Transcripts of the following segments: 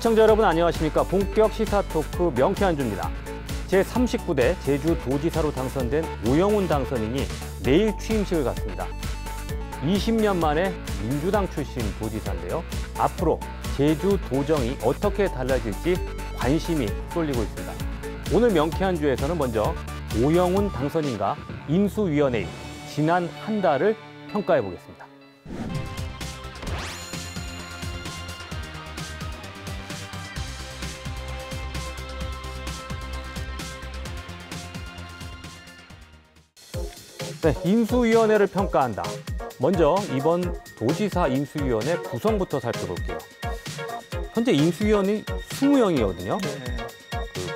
시청자 여러분 안녕하십니까. 본격 시사 토크 명쾌한주입니다. 제39대 제주도지사로 당선된 오영훈 당선인이 내일 취임식을 갖습니다. 20년 만에 민주당 출신 도지사인데요. 앞으로 제주도정이 어떻게 달라질지 관심이 쏠리고 있습니다. 오늘 명쾌한주에서는 먼저 오영훈 당선인과 인수위원회의 지난 한 달을 평가해 보겠습니다. 네, 인수위원회를 평가한다. 먼저 이번 도지사 인수위원회 구성부터 살펴볼게요. 현재 인수위원이 20명이거든요.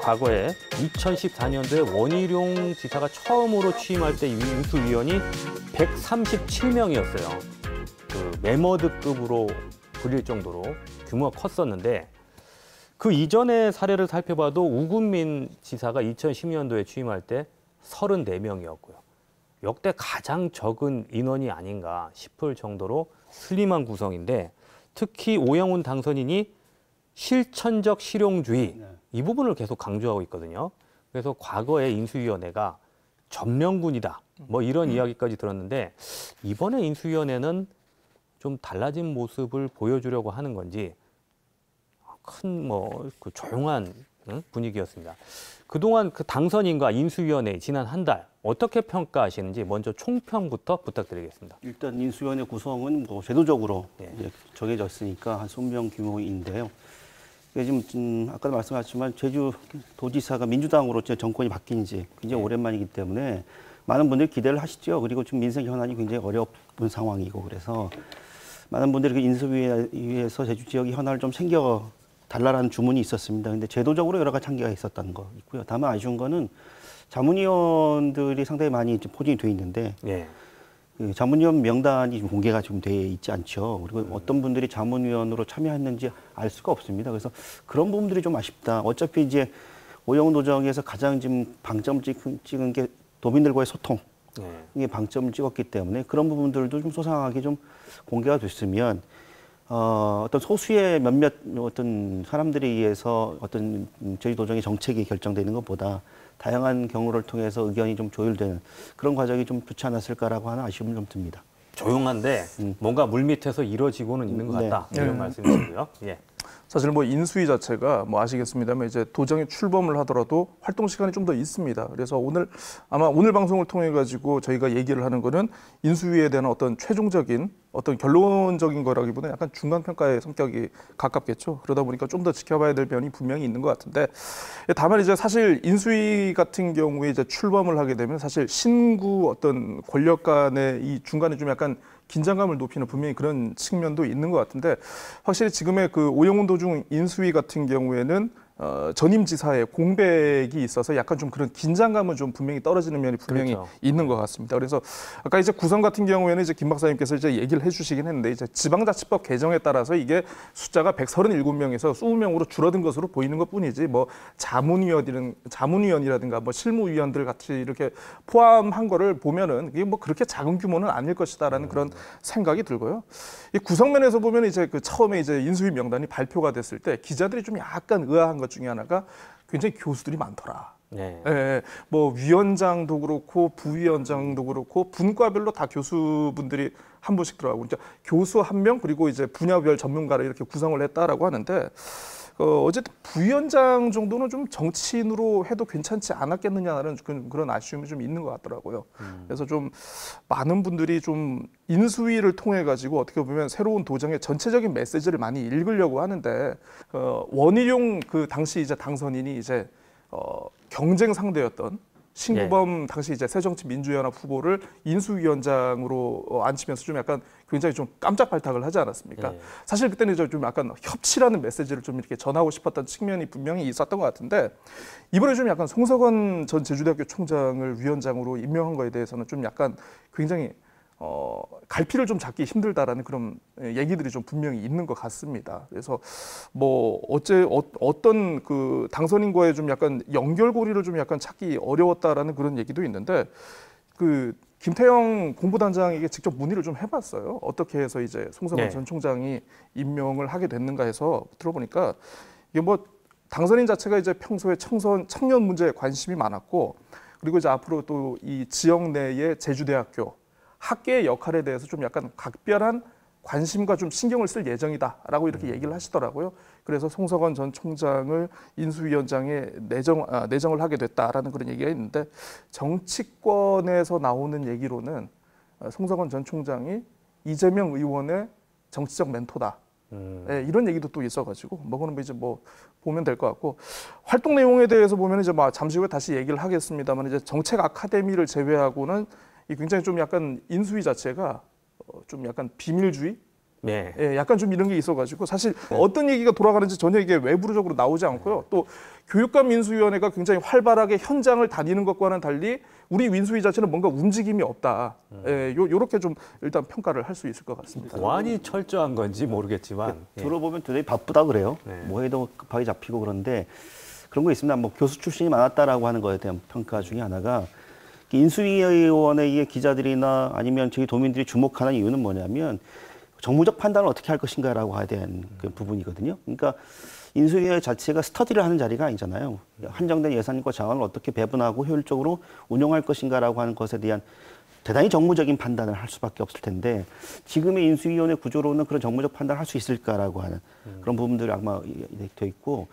과거에 2014년도에 원희룡 지사가 처음으로 취임할 때 인수위원이 137명이었어요. 매머드급으로 불릴 정도로 규모가 컸었는데 그 이전의 사례를 살펴봐도 우금민 지사가 2010년도에 취임할 때 34명이었고요. 역대 가장 적은 인원이 아닌가 싶을 정도로 슬림한 구성인데 특히 오영훈 당선인이 실천적 실용주의 이 부분을 계속 강조하고 있거든요. 그래서 과거의 인수위원회가 점령군이다 뭐 이런 이야기까지 들었는데 이번에 인수위원회는 좀 달라진 모습을 보여주려고 하는 건지 큰 그 조용한 분위기였습니다. 그동안 그 당선인과 인수위원회 지난 한 달 어떻게 평가하시는지 먼저 총평부터 부탁드리겠습니다. 일단 인수위원회 구성은 제도적으로 이제 정해졌으니까 한 20명 규모인데요. 지금 아까도 말씀하셨지만 제주도지사가 민주당으로 정권이 바뀐 지 굉장히 오랜만이기 때문에 많은 분들이 기대를 하시죠. 그리고 지금 민생 현안이 굉장히 어려운 상황이고 그래서 많은 분들이 인수위에서 제주 지역의 현안을 좀 챙겨 달라라는 주문이 있었습니다. 근데 제도적으로 여러 가지 한계가 있었다는 거 있고요. 다만 아쉬운 거는 자문위원들이 상당히 많이 포진이 돼 있는데 그 자문위원 명단이 좀 공개가 좀 돼 있지 않죠. 그리고 어떤 분들이 자문위원으로 참여했는지 알 수가 없습니다. 그래서 그런 부분들이 좀 아쉽다. 어차피 이제 오영훈 도정에서 가장 지금 방점을 찍은 게 도민들과의 소통. 이게 방점을 찍었기 때문에 그런 부분들도 좀 소상하게 좀 공개가 됐으면 어떤 소수의 몇몇 어떤 사람들에 의해서 어떤 제주도정의 정책이 결정되는 것보다 다양한 경우를 통해서 의견이 좀 조율되는 그런 과정이 좀 좋지 않았을까라고 하는 아쉬움이 좀 듭니다. 조용한데 뭔가 물밑에서 이루어지고는 있는 것 같다. 이런 말씀이시고요. 사실 인수위 자체가 아시겠습니다만 이제 도정에 출범을 하더라도 활동 시간이 좀 더 있습니다. 그래서 아마 오늘 방송을 통해 가지고 저희가 얘기를 하는 거는 인수위에 대한 어떤 최종적인 어떤 결론적인 거라기보다는 약간 중간 평가의 성격이 가깝겠죠. 그러다 보니까 좀 더 지켜봐야 될 면이 분명히 있는 것 같은데 다만 이제 사실 인수위 같은 경우에 이제 출범을 하게 되면 사실 신구 어떤 권력 간의 이 중간에 좀 약간 긴장감을 높이는 분명히 그런 측면도 있는 것 같은데 확실히 지금의 그 오영훈 도중 인수위 같은 경우에는 전임 지사의 공백이 있어서 약간 좀 그런 긴장감은 좀 분명히 떨어지는 면이 분명히 있는 것 같습니다. 그래서 아까 이제 구성 같은 경우에는 이제 김 박사님께서 이제 얘기를 해주시긴 했는데 이제 지방자치법 개정에 따라서 이게 숫자가 137명에서 20명으로 줄어든 것으로 보이는 것뿐이지 자문위원이라든가 실무위원들 같이 이렇게 포함한 거를 보면은 이게 그렇게 작은 규모는 아닐 것이다라는 그런 생각이 들고요. 이 구성면에서 보면 이제 그 처음에 이제 인수위 명단이 발표가 됐을 때 기자들이 좀 약간 의아한 것 중에 하나가 굉장히 교수들이 많더라. 위원장도 그렇고 부위원장도 그렇고 분과별로 다 교수분들이 한 분씩 들어가고 그러니까 교수 한 명 그리고 이제 분야별 전문가를 이렇게 구성을 했다라고 하는데 어쨌든 부위원장 정도는 좀 정치인으로 해도 괜찮지 않았겠느냐는 그런 아쉬움이 좀 있는 것 같더라고요. 그래서 좀 많은 분들이 좀 인수위를 통해 가지고 어떻게 보면 새로운 도정의 전체적인 메시지를 많이 읽으려고 하는데 원희룡 그 당시 이제 당선인이 이제 경쟁 상대였던 신구범 당시 이제 새정치민주연합 후보를 인수위원장으로 앉히면서 좀 약간 굉장히 좀 깜짝 발탁을 하지 않았습니까? 사실 그때는 좀 약간 협치라는 메시지를 좀 이렇게 전하고 싶었던 측면이 분명히 있었던 것 같은데 이번에 좀 약간 송석원 전 제주대학교 총장을 위원장으로 임명한 거에 대해서는 좀 약간 굉장히 갈피를 좀 잡기 힘들다라는 그런 얘기들이 좀 분명히 있는 것 같습니다. 그래서 어떤 그 당선인과의 좀 약간 연결고리를 좀 약간 찾기 어려웠다라는 그런 얘기도 있는데 그 김태형 공보단장에게 직접 문의를 좀 해봤어요. 어떻게 해서 이제 송석원 전 총장이 임명을 하게 됐는가 해서 들어보니까 이게 뭐 당선인 자체가 이제 평소에 청년 문제에 관심이 많았고 그리고 이제 앞으로 또 이 지역 내의 제주대학교 학계의 역할에 대해서 좀 약간 각별한 관심과 좀 신경을 쓸 예정이다라고 이렇게 얘기를 하시더라고요. 그래서 송석원 전 총장을 인수위원장에 내정을 하게 됐다라는 그런 얘기가 있는데 정치권에서 나오는 얘기로는 송석원 전 총장이 이재명 의원의 정치적 멘토다. 네, 이런 얘기도 또 있어가지고 그거는 이제 뭐 보면 될 것 같고 활동 내용에 대해서 보면 이제 잠시 후에 다시 얘기를 하겠습니다만 이제 정책 아카데미를 제외하고는 이 굉장히 좀 약간 인수위 자체가 좀 약간 비밀주의, 네. 예, 약간 좀 이런 게 있어가지고 사실 어떤 얘기가 돌아가는지 전혀 이게 외부적으로 나오지 않고요. 또 교육감 인수위원회가 굉장히 활발하게 현장을 다니는 것과는 달리 우리 인수위 자체는 뭔가 움직임이 없다. 예, 요렇게 좀 일단 평가를 할 수 있을 것 같습니다. 보안이 철저한 건지 모르겠지만 들어보면 되게 바쁘다 그래요. 네. 뭐 해도 급하게 잡히고 그런데 그런 거 있습니다. 뭐 교수 출신이 많았다라고 하는 거에 대한 평가 중에 하나가 인수위원회의 기자들이나 아니면 저희 도민들이 주목하는 이유는 뭐냐면 정무적 판단을 어떻게 할 것인가라고 해야 되는 그 부분이거든요. 그러니까 인수위원회 자체가 스터디를 하는 자리가 아니잖아요. 한정된 예산과 자원을 어떻게 배분하고 효율적으로 운영할 것인가라고 하는 것에 대한 대단히 정무적인 판단을 할 수밖에 없을 텐데 지금의 인수위원회 구조로는 그런 정무적 판단을 할 수 있을까라고 하는 그런 부분들이 아마 돼 있고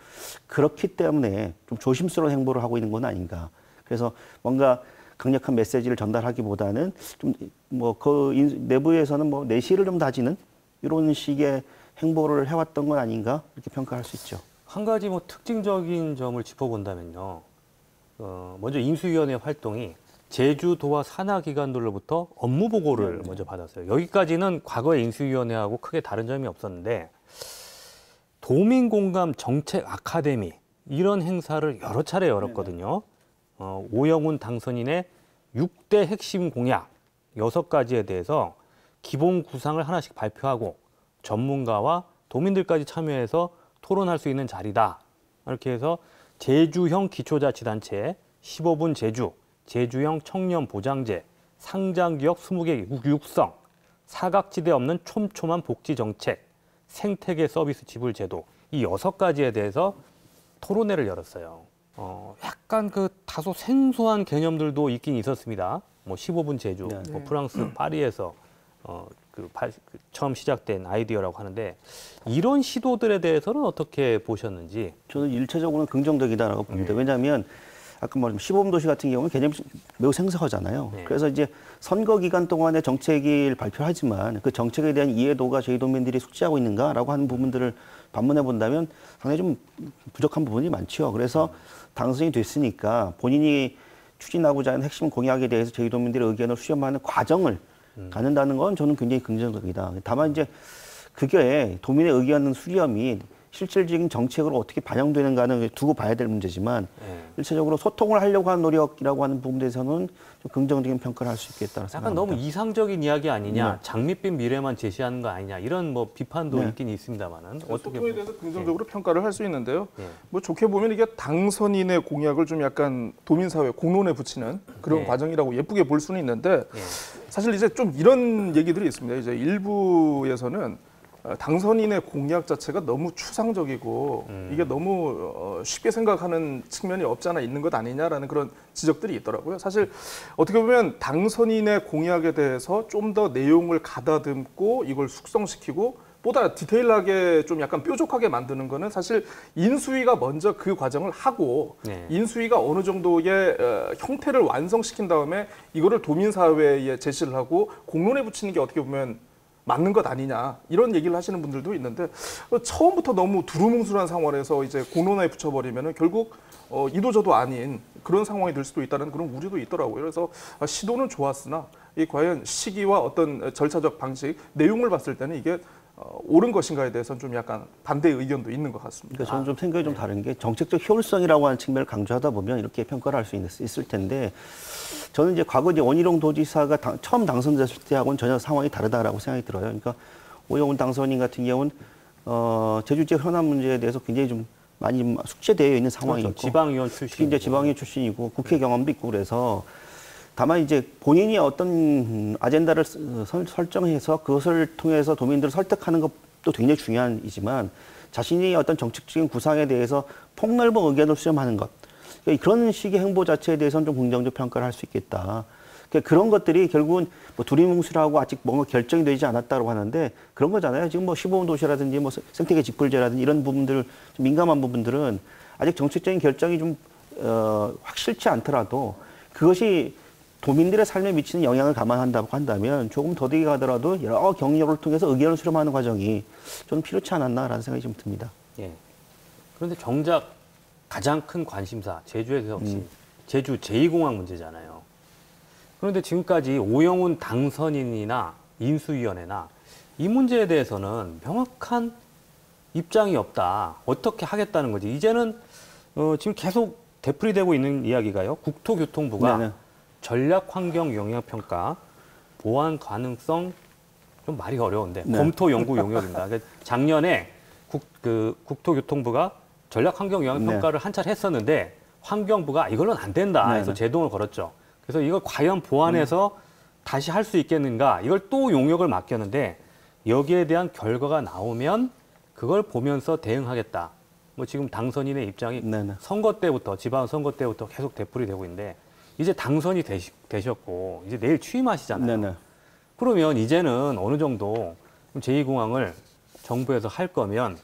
그렇기 때문에 좀 조심스러운 행보를 하고 있는 건 아닌가. 그래서 뭔가 강력한 메시지를 전달하기보다는 좀 내부에서는 내실을 좀 다지는 이런 식의 행보를 해왔던 건 아닌가 이렇게 평가할 수 있죠. 한 가지 특징적인 점을 짚어본다면요. 먼저 인수위원회 활동이 제주도와 산하기관들로부터 업무 보고를 먼저 받았어요. 여기까지는 과거의 인수위원회하고 크게 다른 점이 없었는데 도민공감 정책 아카데미 이런 행사를 여러 차례 열었거든요. 오영훈 당선인의 6대 핵심 공약 6가지에 대해서 기본 구상을 하나씩 발표하고 전문가와 도민들까지 참여해서 토론할 수 있는 자리다. 이렇게 해서 제주형 기초자치단체 15분 제주, 제주형 청년 보장제, 상장기업 20개 육성, 사각지대 없는 촘촘한 복지 정책, 생태계 서비스 지불 제도 이 6가지에 대해서 토론회를 열었어요. 약간 다소 생소한 개념들도 있긴 있었습니다. 15분 제주, 네. 프랑스 파리에서 처음 시작된 아이디어라고 하는데 이런 시도들에 대해서는 어떻게 보셨는지? 저는 일차적으로는 긍정적이다라고 봅니다. 왜냐하면 아까 말한 15분 도시 같은 경우는 개념이 매우 생소하잖아요. 네. 그래서 이제 선거 기간 동안에 정책을 발표하지만 그 정책에 대한 이해도가 저희 도민들이 숙지하고 있는가라고 하는 부분들을 반문해 본다면 상당히 좀 부족한 부분이 많죠. 그래서 당선이 됐으니까 본인이 추진하고자 하는 핵심 공약에 대해서 저희 도민들의 의견을 수렴하는 과정을 갖는다는 건 저는 굉장히 긍정적이다. 다만 이제 그게 도민의 의견 수렴이 실질적인 정책으로 어떻게 반영되는가는 두고 봐야 될 문제지만 일차적으로 소통을 하려고 하는 노력이라고 하는 부분에 대해서는 좀 긍정적인 평가를 할 수 있겠다고 생각합니다. 약간 너무 이상적인 이야기 아니냐, 네. 장밋빛 미래만 제시하는 거 아니냐 이런 비판도 네. 있긴 있습니다만은 어떻게 소통에 대해서 긍정적으로 평가를 할 수 있는데요. 네. 좋게 보면 이게 당선인의 공약을 좀 약간 도민사회 공론에 붙이는 그런 네. 과정이라고 예쁘게 볼 수는 있는데 예. 사실 이제 좀 이런 얘기들이 있습니다. 이제 일부에서는 당선인의 공약 자체가 너무 추상적이고 이게 너무 쉽게 생각하는 측면이 없지 않아 있는 것 아니냐라는 그런 지적들이 있더라고요. 사실 어떻게 보면 당선인의 공약에 대해서 좀 더 내용을 가다듬고 이걸 숙성시키고 보다 디테일하게 좀 약간 뾰족하게 만드는 거는 사실 인수위가 먼저 그 과정을 하고 네. 인수위가 어느 정도의 형태를 완성시킨 다음에 이거를 도민사회에 제시를 하고 공론에 붙이는 게 어떻게 보면 맞는 것 아니냐 이런 얘기를 하시는 분들도 있는데 처음부터 너무 두루뭉술한 상황에서 이제 공론화에 붙여버리면은 결국 이도저도 아닌 그런 상황이 될 수도 있다는 그런 우려도 있더라고요. 그래서 시도는 좋았으나 이 과연 시기와 어떤 절차적 방식 내용을 봤을 때는 이게 옳은 것인가에 대해서는 좀 약간 반대의 의견도 있는 것 같습니다. 그러니까 저는 좀 생각이 좀 다른 게 정책적 효율성이라고 하는 측면을 강조하다 보면 이렇게 평가를 할 수 있을 텐데 저는 이제 과거 이제 원희룡 도지사가 처음 당선됐을 때하고는 전혀 상황이 다르다라고 생각이 들어요. 그러니까 오영훈 당선인 같은 경우는 제주 지역 현안 문제에 대해서 굉장히 좀 많이 숙제되어 있는 상황이고 그렇죠. 지방의원 특히 출신 이제 지방의원 출신이고 국회 경험도 있고 그래서 다만 이제 본인이 어떤 아젠다를 설정해서 그것을 통해서 도민들을 설득하는 것도 굉장히 중요한 이지만 자신이 어떤 정책적인 구상에 대해서 폭넓은 의견을 수렴하는 것. 그러니까 그런 식의 행보 자체에 대해서는 좀 긍정적 평가를 할 수 있겠다. 그러니까 그런 것들이 결국은 뭐 두리뭉술하고 아직 뭔가 결정이 되지 않았다고 하는데 그런 거잖아요. 지금 뭐 시범 도시라든지 뭐 생태계 직불제라든지 이런 부분들, 좀 민감한 부분들은 아직 정책적인 결정이 좀 확실치 않더라도 그것이 도민들의 삶에 미치는 영향을 감안한다고 한다면 조금 더디게 가더라도 여러 경로를 통해서 의견을 수렴하는 과정이 좀 필요치 않았나라는 생각이 좀 듭니다. 예. 그런데 정작 가장 큰 관심사, 제주에서 역시 제주 제2공항 문제잖아요. 그런데 지금까지 오영훈 당선인이나 인수위원회나 이 문제에 대해서는 명확한 입장이 없다. 어떻게 하겠다는 거지. 이제는 지금 계속 되풀이되고 있는 이야기가요. 국토교통부가 네네. 전략환경영향평가, 보완 가능성, 좀 말이 어려운데 네. 검토 연구 용역입니다. 그러니까 작년에 국토교통부가 전략환경영향평가를 한 차례 했었는데 환경부가 이걸로는 안 된다 해서 네네. 제동을 걸었죠. 그래서 이걸 과연 보완해서 다시 할 수 있겠는가, 이걸 또 용역을 맡겼는데 여기에 대한 결과가 나오면 그걸 보면서 대응하겠다. 뭐 지금 당선인의 입장이 네네. 선거 때부터, 지방선거 때부터 계속 되풀이되고 있는데 이제 당선이 되셨고 이제 내일 취임하시잖아요. 네네. 그러면 이제는 어느 정도 제2공항을 정부에서 할 거면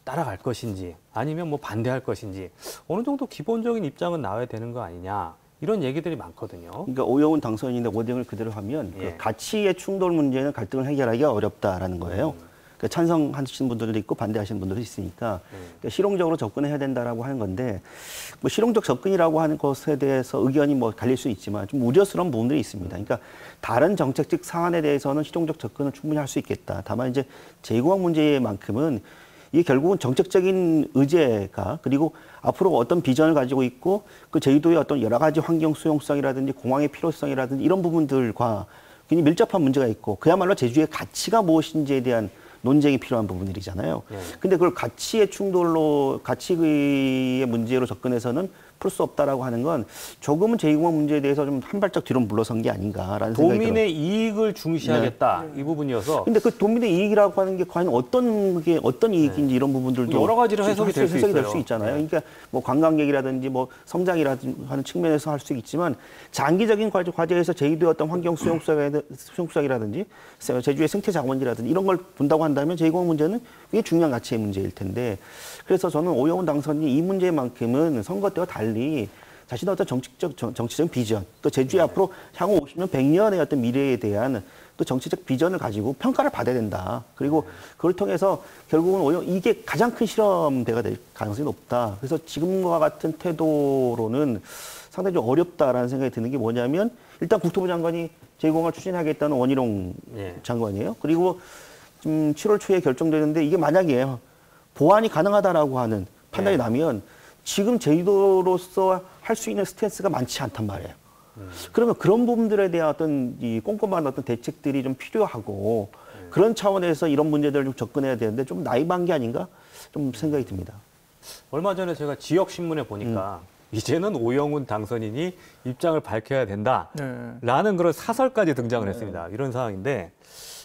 따라갈 것인지 아니면 뭐 반대할 것인지 어느 정도 기본적인 입장은 나와야 되는 거 아니냐, 이런 얘기들이 많거든요. 그러니까 오영훈 당선인의 워딩을 그대로 하면 예. 그 가치의 충돌 문제는 갈등을 해결하기가 어렵다라는 거예요. 그러니까 찬성하시는 분들도 있고 반대하시는 분들도 있으니까 그러니까 실용적으로 접근해야 된다라고 하는 건데, 뭐 실용적 접근이라고 하는 것에 대해서 의견이 뭐 갈릴 수 있지만 좀 우려스러운 부분들이 있습니다. 그러니까 다른 정책적 사안에 대해서는 실용적 접근을 충분히 할 수 있겠다. 다만 이제 제2공항 문제만큼은 이게 결국은 정책적인 의제가, 그리고 앞으로 어떤 비전을 가지고 있고 그 제주도의 어떤 여러 가지 환경 수용성이라든지 공항의 필요성이라든지 이런 부분들과 굉장히 밀접한 문제가 있고 그야말로 제주의 가치가 무엇인지에 대한 논쟁이 필요한 부분들이잖아요. 근데 그걸 가치의 충돌로, 가치의 문제로 접근해서는 풀 수 없다라고 하는 건 조금은 제2공항 문제에 대해서 좀 한 발짝 뒤로 물러선 게 아닌가라는 생각이 들어요. 도민의 이익을 중시하겠다, 이 부분이어서 근데 그 도민의 이익이라고 하는 게 과연 어떤 이익인지 이런 부분들도 여러 가지로 해석이 될 수 있어요. 있잖아요. 그러니까 뭐 관광객이라든지 뭐 성장이라든지 하는 측면에서 할 수 있지만 장기적인 과제에서 제주도의 어떤 환경 수용성이라든지 제주의 생태 자원이라든지 이런 걸 본다고 한다면 제2공항 문제는 굉장히 중요한 가치의 문제일 텐데, 그래서 저는 오영훈 당선인이 이 문제만큼은 선거 때와 달리 자신의 어떤 정치적 비전, 또 제주의 앞으로 향후 50년, 100년의 어떤 미래에 대한 또 정치적 비전을 가지고 평가를 받아야 된다. 그리고 그걸 통해서 결국은 이게 가장 큰 실험대가 될 가능성이 높다. 그래서 지금과 같은 태도로는 상당히 좀 어렵다라는 생각이 드는 게 뭐냐면, 일단 국토부 장관이 제2공항을 추진하겠다는 원희룡 장관이에요. 그리고 7월 초에 결정되는데 이게 만약에 보완이 가능하다라고 하는 판단이 나면 지금 제주도로서 할 수 있는 스탠스가 많지 않단 말이에요. 그러면 그런 부분들에 대한 어떤 이 꼼꼼한 어떤 대책들이 좀 필요하고 그런 차원에서 이런 문제들을 좀 접근해야 되는데 좀 나이브한 게 아닌가 좀 생각이 듭니다. 얼마 전에 제가 지역신문에 보니까 이제는 오영훈 당선인이 입장을 밝혀야 된다라는 그런 사설까지 등장을 했습니다. 이런 상황인데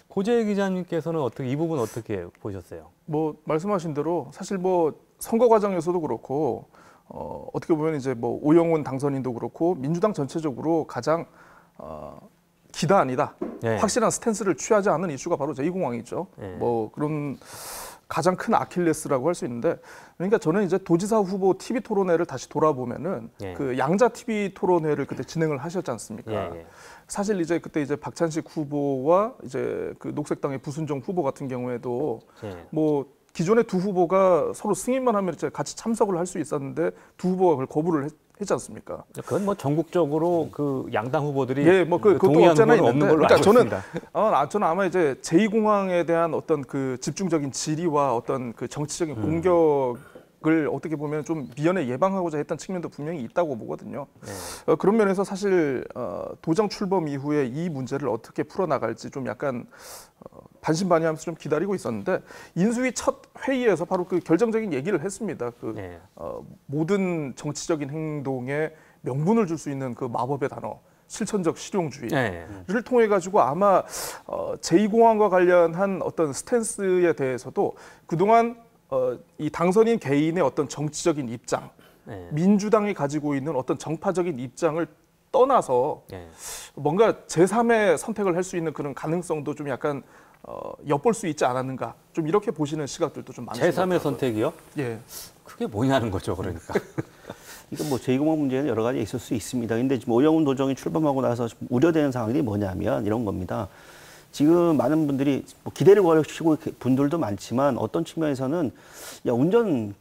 고재 기자님께서는 이 부분 어떻게 보셨어요? 뭐 말씀하신 대로 사실 뭐 선거 과정에서도 그렇고 어떻게 보면 이제 뭐 오영훈 당선인도 그렇고 민주당 전체적으로 가장 기다 아니다, 확실한 스탠스를 취하지 않는 이슈가 바로 제2공항이죠. 뭐 그런 가장 큰 아킬레스라고 할 수 있는데, 그러니까 저는 이제 도지사 후보 TV 토론회를 다시 돌아보면은 그 양자 TV 토론회를 그때 진행을 하셨지 않습니까? 사실 이제 그때 이제 박찬식 후보와 이제 그 녹색당의 부순정 후보 같은 경우에도 뭐 기존의 두 후보가 서로 승인만 하면 이제 같이 참석을 할 수 있었는데 두 후보가 그걸 거부를 했지 않습니까? 그건 뭐 전국적으로 그 양당 후보들이 그것도 동의하는 없잖아 건 없는 있는데, 걸로 그러니까 알고 있습니다. 저는 아마 이제 제2공항에 대한 어떤 그 집중적인 질의와 어떤 그 정치적인 공격을 어떻게 보면 좀 미연에 예방하고자 했던 측면도 분명히 있다고 보거든요. 그런 면에서 사실 도정 출범 이후에 이 문제를 어떻게 풀어나갈지 좀 약간 반신반의하면서 좀 기다리고 있었는데, 인수위 첫 회의에서 바로 그 결정적인 얘기를 했습니다. 모든 정치적인 행동에 명분을 줄 수 있는 그 마법의 단어, 실천적 실용주의를 통해 가지고 아마 제2공항과 관련한 어떤 스탠스에 대해서도 그동안 이 당선인 개인의 어떤 정치적인 입장, 네. 민주당이 가지고 있는 어떤 정파적인 입장을 떠나서 네. 뭔가 제3의 선택을 할 수 있는 그런 가능성도 좀 약간 엿볼 수 있지 않았는가, 좀 이렇게 보시는 시각들도 좀 많습니다. 제3의 선택이요? 예. 그게 뭐냐는 거죠, 그러니까. 이건 뭐 제2공학 문제는 여러 가지 있을 수 있습니다. 근데 지금 오영훈 도정이 출범하고 나서 좀 우려되는 상황이 뭐냐면 이런 겁니다. 지금 많은 분들이 뭐 기대를 걸으시고 분들도 많지만 어떤 측면에서는 야, 운전을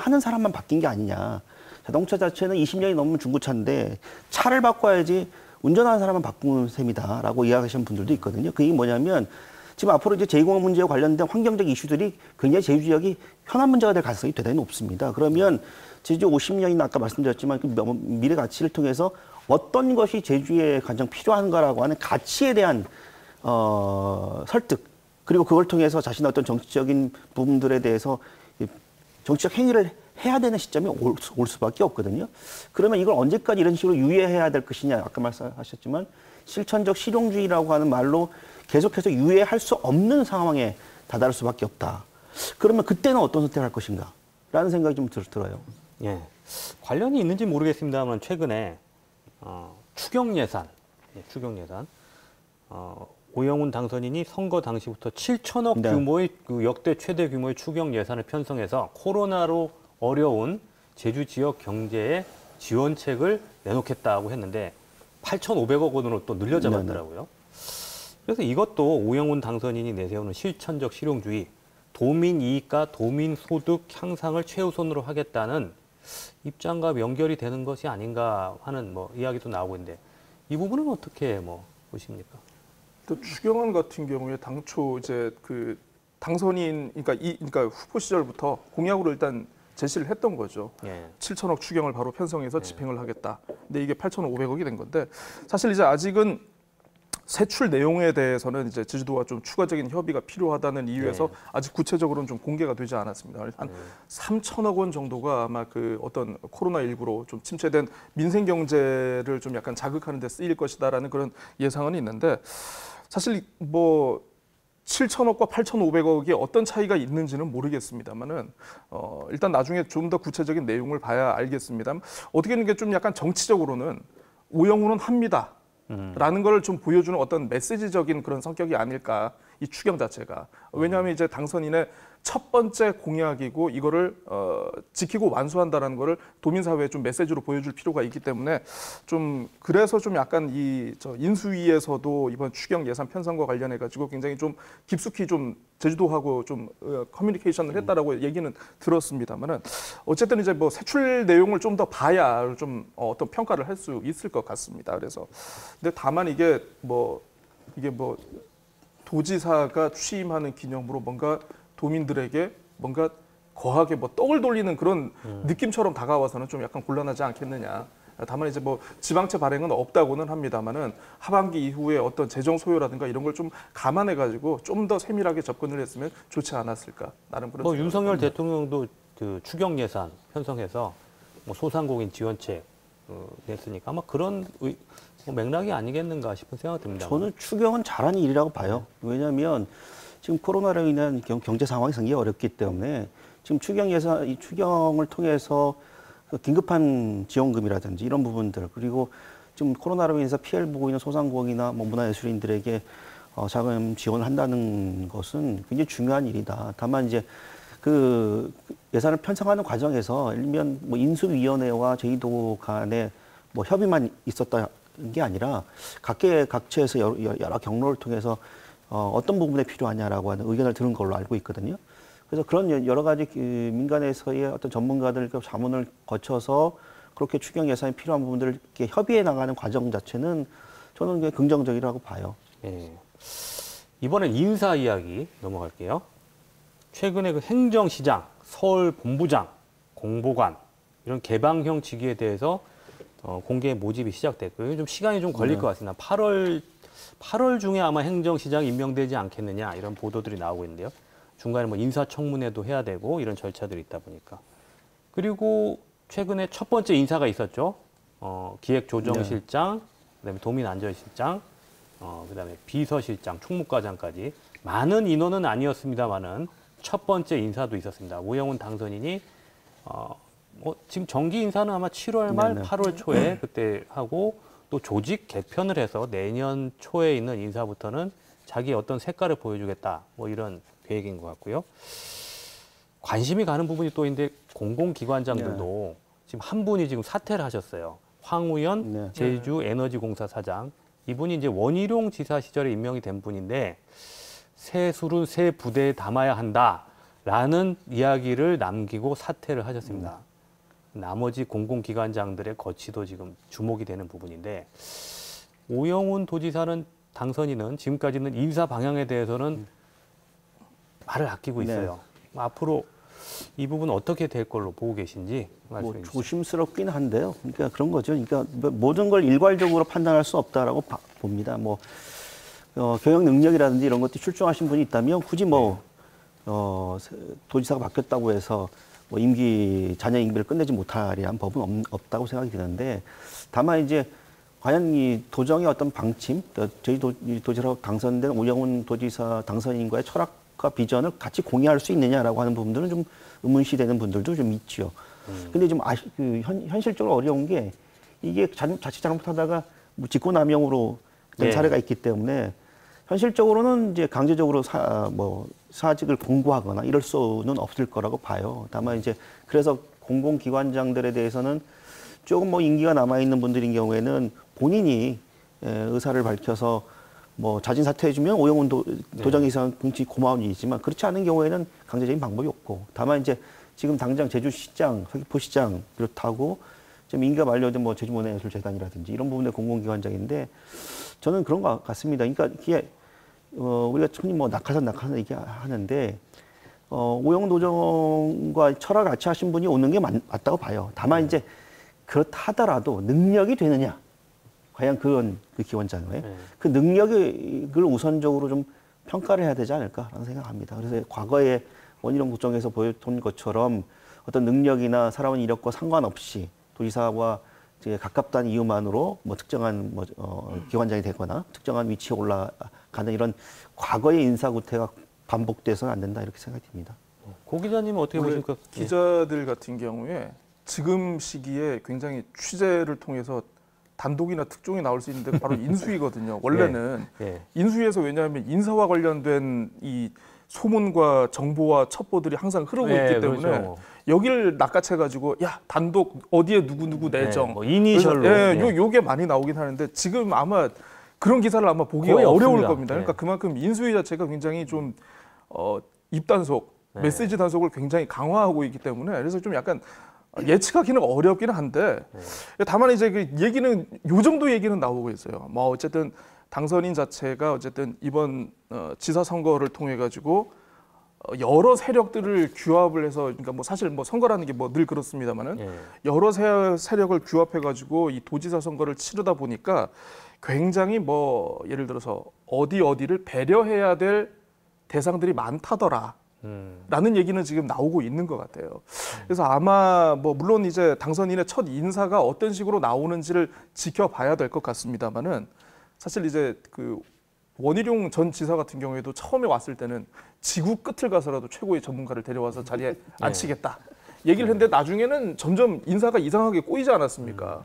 하는 사람만 바뀐 게 아니냐. 자동차 자체는 20년이 넘은 중고차인데 차를 바꿔야지 운전하는 사람만 바꾸는 셈이다라고 이야기하시는 분들도 있거든요. 그게 뭐냐면 지금 앞으로 이제 제2공학 문제와 관련된 환경적 이슈들이 굉장히 제주 지역이 현안 문제가 될 가능성이 대단히 높습니다. 그러면 제주 50년이나 아까 말씀드렸지만 그 미래 가치를 통해서 어떤 것이 제주에 가장 필요한가라고 하는 가치에 대한 설득, 그리고 그걸 통해서 자신의 어떤 정치적인 부분들에 대해서 정치적 행위를 해야 되는 시점이 올 수밖에 없거든요. 그러면 이걸 언제까지 이런 식으로 유예해야 될 것이냐, 아까 말씀하셨지만 실천적 실용주의라고 하는 말로 계속해서 유예할 수 없는 상황에 다다를 수밖에 없다. 그러면 그때는 어떤 선택을 할 것인가? 라는 생각이 좀 들어요. 예. 관련이 있는지 모르겠습니다만 최근에 추경 예산, 오영훈 당선인이 선거 당시부터 7천억 네. 규모의 그 역대 최대 규모의 추경 예산을 편성해서 코로나로 어려운 제주 지역 경제에 지원책을 내놓겠다고 했는데 8,500억 원으로 또 늘려잡았더라고요. 그래서 이것도 오영훈 당선인이 내세우는 실천적 실용주의, 도민 이익과 도민 소득 향상을 최우선으로 하겠다는 입장과 연결이 되는 것이 아닌가 하는 뭐 이야기도 나오고 있는데 이 부분은 어떻게 보십니까? 또 추경안 같은 경우에 당초 이제 그 당선인, 그러니까 후보 시절부터 공약으로 일단 제시를 했던 거죠. 예. 7천억 추경을 바로 편성해서 집행을 하겠다. 근데 이게 8,500억이 된 건데 사실 이제 아직은 세출 내용에 대해서는 이제 제주도와 좀 추가적인 협의가 필요하다는 이유에서 네. 아직 구체적으로는 좀 공개가 되지 않았습니다. 한 3천억 원 정도가 아마 그 어떤 코로나19로 좀 침체된 민생 경제를 좀 약간 자극하는 데 쓰일 것이다라는 그런 예상은 있는데 사실 뭐 7천억과 8,500억이 어떤 차이가 있는지는 모르겠습니다만은 일단 나중에 좀 더 구체적인 내용을 봐야 알겠습니다. 어떻게든 이게 좀 약간 정치적으로는 오영훈은 합니다. 라는 걸 좀 보여주는 어떤 메시지적인 그런 성격이 아닐까, 이 추경 자체가. 왜냐하면 이제 당선인의 첫 번째 공약이고 이거를 지키고 완수한다라는 거를 도민사회에 좀 메시지로 보여줄 필요가 있기 때문에 좀 그래서 좀 약간 저 인수위에서도 이번 추경 예산 편성과 관련해 가지고 굉장히 좀 깊숙이 좀 제주도하고 좀 커뮤니케이션을 했다라고 얘기는 들었습니다만은 어쨌든 이제 뭐 세출 내용을 좀 더 봐야 좀 어떤 평가를 할 수 있을 것 같습니다. 그래서 근데 다만 이게 뭐 도지사가 취임하는 기념으로 뭔가 도민들에게 뭔가 거하게 뭐 떡을 돌리는 그런 느낌처럼 다가와서는 좀 약간 곤란하지 않겠느냐. 다만 이제 뭐 지방채 발행은 없다고는 합니다만은 하반기 이후에 어떤 재정 소요라든가 이런 걸 좀 감안해 가지고 좀 더 세밀하게 접근을 했으면 좋지 않았을까. 나름 그런. 윤석열 대통령도 그 추경 예산 편성해서 소상공인 지원책 냈으니까 아마 그런 맥락이 아니겠는가 싶은 생각이 듭니다. 저는 추경은 잘하는 일이라고 봐요. 왜냐하면 지금 코로나로 인한 경제 상황이 상당히 어렵기 때문에 지금 이 추경을 통해서 긴급한 지원금이라든지 이런 부분들, 그리고 지금 코로나로 인해서 피해를 보고 있는 소상공인이나 문화예술인들에게 자금 지원을 한다는 것은 굉장히 중요한 일이다. 다만 이제 그 예산을 편성하는 과정에서 일면 인수위원회와 제주도 간에 협의만 있었다는 게 아니라 각처에서 여러 경로를 통해서 어떤 부분에 필요하냐라고 하는 의견을 들은 걸로 알고 있거든요. 그래서 그런 여러 가지 민간에서의 어떤 전문가들 자문을 거쳐서 그렇게 추경 예산이 필요한 부분들을 이렇게 협의해 나가는 과정 자체는 저는 굉장히 긍정적이라고 봐요. 네. 이번엔 인사 이야기 넘어갈게요. 최근에 그 행정시장, 서울본부장, 공보관 이런 개방형 직위에 대해서 공개 모집이 시작됐고요. 좀 시간이 좀 걸릴 것 같습니다. 8월 중에 아마 행정시장이 임명되지 않겠느냐 이런 보도들이 나오고 있는데요. 중간에 인사청문회도 해야 되고 이런 절차들이 있다 보니까. 그리고 최근에 첫 번째 인사가 있었죠. 기획조정실장, 그다음에 도민안전실장, 그다음에 비서실장, 총무과장까지 많은 인원은 아니었습니다만은 첫 번째 인사도 있었습니다. 오영훈 당선인이 지금 정기 인사는 아마 7월 말 네네. 8월 초에 그때 하고 또 조직 개편을 해서 내년 초에 있는 인사부터는 자기 어떤 색깔을 보여주겠다 뭐 이런 계획인 것 같고요. 관심이 가는 부분이 또 있는데 공공기관장들도 지금 한 분이 지금 사퇴를 하셨어요. 황우연 네. 제주에너지공사 사장. 이분이 이제 원희룡 지사 시절에 임명이 된 분인데 새 술은 새 부대에 담아야 한다라는 이야기를 남기고 사퇴를 하셨습니다. 나머지 공공기관장들의 거취도 지금 주목이 되는 부분인데 오영훈 도지사는 당선인은 지금까지는 인사 방향에 대해서는 말을 아끼고 있어요. 앞으로 이 부분 어떻게 될 걸로 보고 계신지 말씀해 주시죠. 조심스럽긴 한데요. 그러니까 그런 거죠. 그러니까 모든 걸 일괄적으로 판단할 수 없다라고 봅니다. 경영 능력이라든지 이런 것들이 출중하신 분이 있다면 굳이 도지사가 바뀌었다고 해서 자녀 임기를 끝내지 못하리란 법은 없다고 생각이 드는데 다만 이제 과연 이 도정의 어떤 방침, 저희 도지사로 당선된 오영훈 도지사 당선인과의 철학과 비전을 같이 공유할 수 있느냐라고 하는 부분들은 좀 의문시되는 분들도 좀 있죠. 근데 좀 현실적으로 어려운 게 이게 자칫 잘못하다가 직권남용으로 된 사례가 있기 때문에 현실적으로는 이제 강제적으로 사직을 공고하거나 이럴 수는 없을 거라고 봐요. 다만 이제 그래서 공공기관장들에 대해서는 조금 임기가 남아 있는 분들인 경우에는 본인이 의사를 밝혀서 자진 사퇴해주면 오영훈 도정이상 공치 고마운 일이지만 그렇지 않은 경우에는 강제적인 방법이 없고 다만 이제 지금 당장 제주시장, 서귀포시장 비롯하고 좀 임기가 만료된 제주문화예술재단이라든지 이런 부분의 공공기관장인데 저는 그런 것 같습니다. 그러니까 이게 우리가 흔히 낙하산 얘기하는데 오영훈 도정과 철학을 같이 하신 분이 오는 게 맞다고 봐요. 다만 이제 그렇다 하더라도 능력이 되느냐? 과연 그 기관장의 그 능력을 우선적으로 좀 평가를 해야 되지 않을까라는 생각합니다. 그래서 과거에 원희룡 국정에서 보여준 것처럼 어떤 능력이나 살아온 이력과 상관없이 도지사와 가깝다는 이유만으로 특정한 기관장이 되거나 특정한 위치에 올라가는 이런 과거의 인사구태가 반복돼서는 안 된다 이렇게 생각이 듭니다. 고 기자님은 어떻게 보십니까? 기자들 같은 경우에 지금 시기에 굉장히 취재를 통해서 단독이나 특종이 나올 수 있는데 바로 인수위거든요. 원래는 인수위에서 왜냐하면 인사와 관련된 이 소문과 정보와 첩보들이 항상 흐르고 있기 때문에 그렇죠. 여기를 낚아채가지고 야 단독 어디에 누구 내정 이니셜로 요게 많이 나오긴 하는데 지금 아마 그런 기사를 아마 보기가 거의 어려울 없습니다. 겁니다. 그러니까 그만큼 인수위 자체가 굉장히 좀 입단속 메시지 단속을 굉장히 강화하고 있기 때문에 그래서 좀 약간 예측하기는 어렵기는 한데 다만 이제 그 얘기는 요 정도 얘기는 나오고 있어요. 어쨌든 당선인 자체가 어쨌든 이번 지사 선거를 통해 가지고 여러 세력들을 규합을 해서 그러니까 사실 선거라는 게 늘 그렇습니다만은 여러 세력을 규합해 가지고 이 도지사 선거를 치르다 보니까 굉장히 예를 들어서 어디를 배려해야 될 대상들이 많다더라. 라는 얘기는 지금 나오고 있는 것 같아요. 그래서 아마 물론 이제 당선인의 첫 인사가 어떤 식으로 나오는지를 지켜봐야 될 것 같습니다만은 사실 이제 그 원희룡 전 지사 같은 경우에도 처음에 왔을 때는 지구 끝을 가서라도 최고의 전문가를 데려와서 자리에 앉히겠다 얘기를 했는데 나중에는 점점 인사가 이상하게 꼬이지 않았습니까?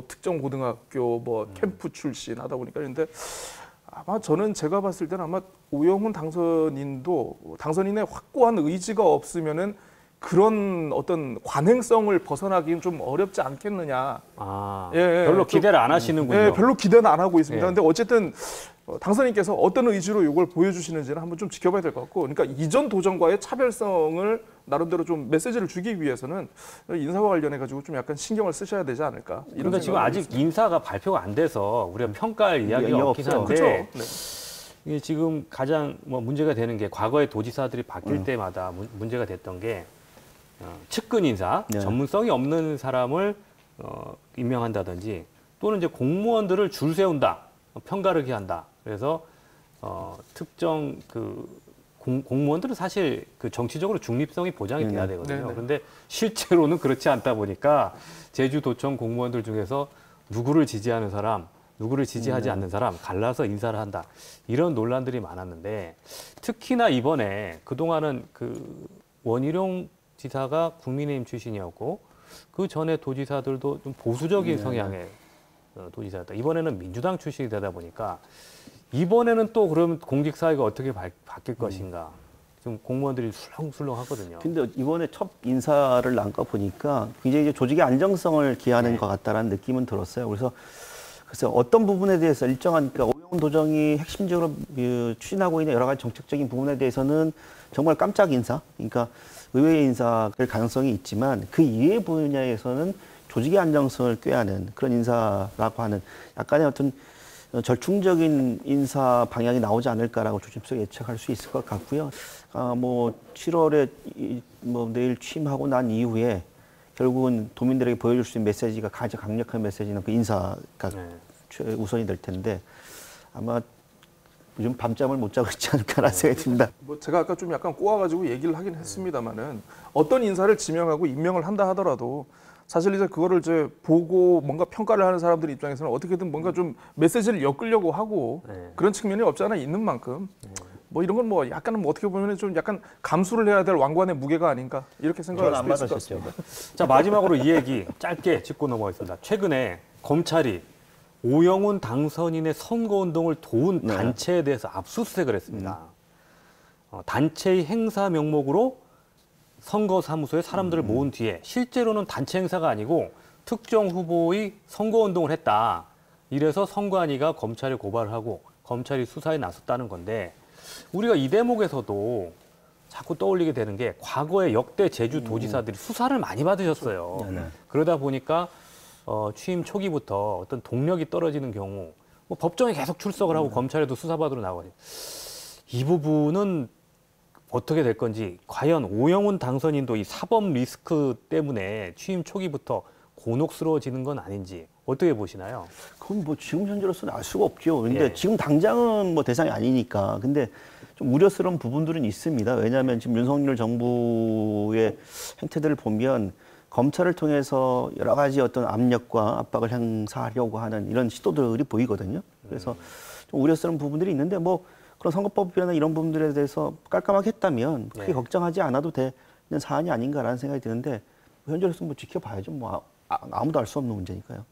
특정 고등학교 캠프 출신 하다 보니까 그런데 아마 저는 제가 봤을 때는 아마 오영훈 당선인의 확고한 의지가 없으면은 그런 어떤 관행성을 벗어나기는 좀 어렵지 않겠느냐. 별로 기대를 안 하시는군요. 별로 기대는 안 하고 있습니다. 근데 어쨌든 당선인께서 어떤 의지로 이걸 보여주시는지는 한번 좀 지켜봐야 될 것 같고, 그러니까 이전 도전과의 차별성을 나름대로 좀 메시지를 주기 위해서는 인사와 관련해 가지고 좀 약간 신경을 쓰셔야 되지 않을까. 그러니까 지금 아직 있습니다. 인사가 발표가 안 돼서 우리가 평가할 이야기가 없긴 한데, 그렇죠. 이게 지금 가장 문제가 되는 게 과거에 도지사들이 바뀔 때마다 문제가 됐던 게 측근 인사, 전문성이 없는 사람을 임명한다든지 또는 이제 공무원들을 줄 세운다, 편가르기 한다. 그래서 특정 공무원들은 사실 그 정치적으로 중립성이 보장이 돼야 되거든요. 그런데 실제로는 그렇지 않다 보니까 제주도청 공무원들 중에서 누구를 지지하는 사람, 누구를 지지하지 않는 사람 갈라서 인사를 한다. 이런 논란들이 많았는데 특히나 이번에 그동안은 그 원희룡 지사가 국민의힘 출신이었고 그 전에 도지사들도 좀 보수적인 성향의 도지사였다. 이번에는 민주당 출신이 되다 보니까 이번에는 또 그럼 공직사회가 어떻게 바뀔 것인가. 좀 공무원들이 술렁술렁하거든요. 근데 이번에 첫 인사를 남겨 보니까 굉장히 이제 조직의 안정성을 기하는 것 같다라는 느낌은 들었어요. 그래서 글쎄 어떤 부분에 대해서 일정한 그러니까 오영훈 도정이 핵심적으로 추진하고 있는 여러 가지 정책적인 부분에 대해서는 정말 깜짝 인사, 그러니까 의외의 인사일 가능성이 있지만 그 이외의 분야에서는 조직의 안정성을 꾀하는 그런 인사라고 하는 약간의 어떤 절충적인 인사 방향이 나오지 않을까라고 조심스럽게 예측할 수 있을 것 같고요. 뭐 7월에 뭐 내일 취임하고 난 이후에 결국은 도민들에게 보여줄 수 있는 메시지가 가장 강력한 메시지는 그 인사가 우선이 될 텐데 아마 요즘 밤잠을 못 자고 있지 않을까라는 생각이 듭니다. 뭐 제가 아까 좀 약간 꼬아가지고 얘기를 하긴 했습니다만은 어떤 인사를 지명하고 임명을 한다 하더라도 사실 이제 그거를 이제 보고 뭔가 평가를 하는 사람들 입장에서는 어떻게든 뭔가 좀 메시지를 엮으려고 하고 그런 측면이 없지 않아 있는 만큼 뭐 이런 건 뭐 약간은 뭐 어떻게 보면 좀 약간 감수를 해야 될 왕관의 무게가 아닌가 이렇게 생각할 수도 있을 것 같습니다. 자, 마지막으로 이 얘기 짧게 짚고 넘어가겠습니다. 최근에 검찰이 오영훈 당선인의 선거운동을 도운 단체에 대해서 압수수색을 했습니다. 단체의 행사 명목으로 선거사무소에 사람들을 모은 뒤에 실제로는 단체 행사가 아니고 특정 후보의 선거운동을 했다. 이래서 선관위가 검찰에 고발을 하고 검찰이 수사에 나섰다는 건데 우리가 이 대목에서도 자꾸 떠올리게 되는 게 과거에 역대 제주도지사들이 수사를 많이 받으셨어요. 그러다 보니까 취임 초기부터 어떤 동력이 떨어지는 경우 뭐 법정에 계속 출석을 하고 검찰에도 수사받으러 나가거든요. 이 부분은 어떻게 될 건지 과연 오영훈 당선인도 이 사법 리스크 때문에 취임 초기부터 곤혹스러워지는 건 아닌지 어떻게 보시나요? 그건 뭐 지금 현재로서는 알 수가 없죠. 근데 지금 당장은 뭐 대상이 아니니까. 근데 좀 우려스러운 부분들은 있습니다. 왜냐하면 지금 윤석열 정부의 행태들을 보면 검찰을 통해서 여러 가지 어떤 압력과 압박을 행사하려고 하는 이런 시도들이 보이거든요. 그래서 좀 우려스러운 부분들이 있는데 뭐 그런 선거법이나 이런 부분들에 대해서 깔끔하게 했다면 크게 걱정하지 않아도 되는 사안이 아닌가라는 생각이 드는데 현재로서 뭐 지켜봐야죠. 뭐 아무도 알 수 없는 문제니까요.